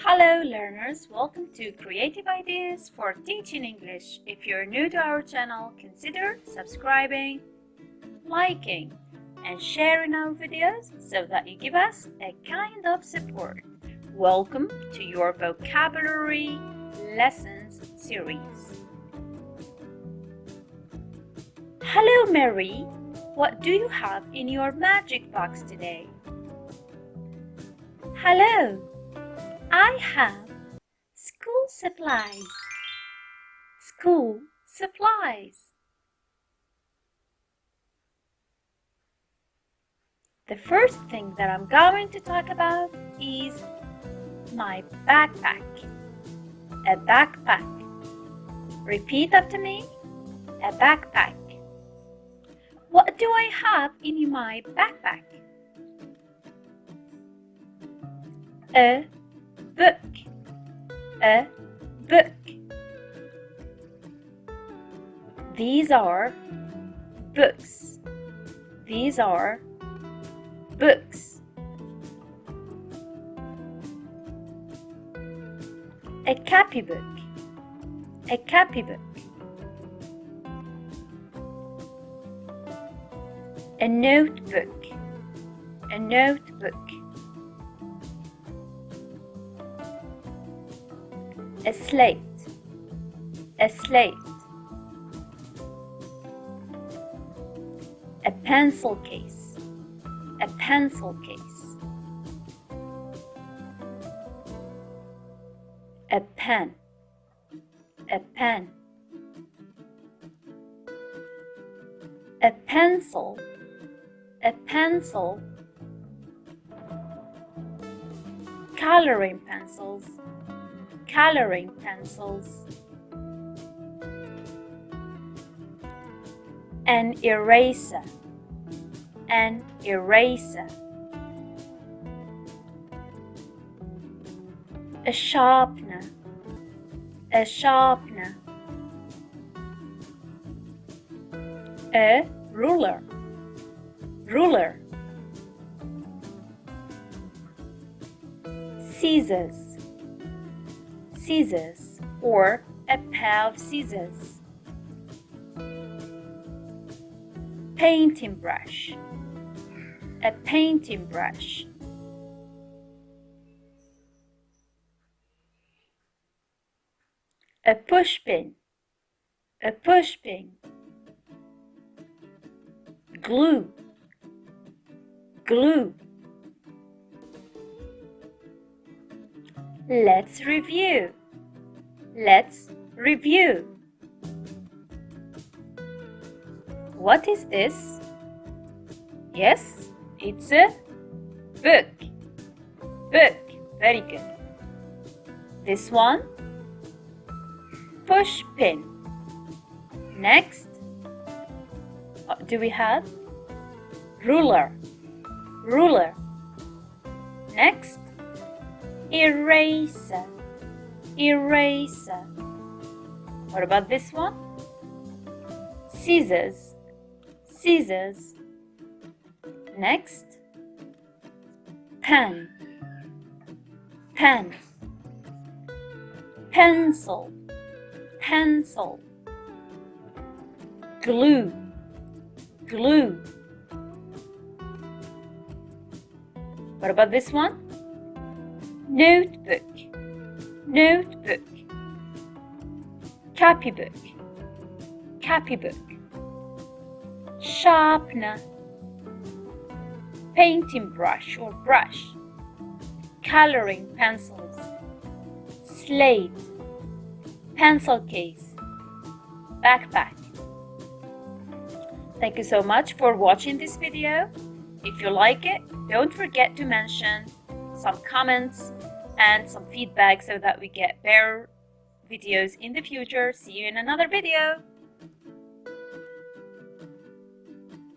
Hello learners, welcome to Creative Ideas for Teaching English. If you're new to our channel, consider subscribing, liking, and sharing our videos so that you give us a kind of support. Welcome to your vocabulary lessons series. Hello Mary, what do you have in your magic box today? Hello, I have school supplies. School supplies. The first thing that I'm going to talk about is my backpack. A backpack. Repeat after me. A backpack. What do I have in my backpack? A book. A book. These are books. These are books. A copybook. A copybook. A notebook. A notebook. A slate. A slate. A pencil case. A pencil case. A pen. A pen. A pencil. A pencil. Coloring pencils. Coloring pencils. An eraser. An eraser. A sharpener. A sharpener. A ruler. Ruler. Scissors. Scissors or a pair of scissors. Painting brush. A painting brush. A pushpin. A pushpin. Glue. Glue. Let's review. Let's review. What is this? Yes, it's a book. Book. Very good. This one? Push pin. Next, what do we have? Ruler. Ruler. Next, eraser. Eraser. What about this one? Scissors. Scissors. Next, pen. Pen. Pencil. Pencil. Glue. Glue. What about this one? Notebook. Notebook. Copybook. Copybook. Sharpener. Painting brush or brush. Coloring pencils. Slate. Pencil case. Backpack. Thank you so much for watching this video. If you like it, don't forget to mention some comments and some feedback so that we get better videos in the future. See you in another video.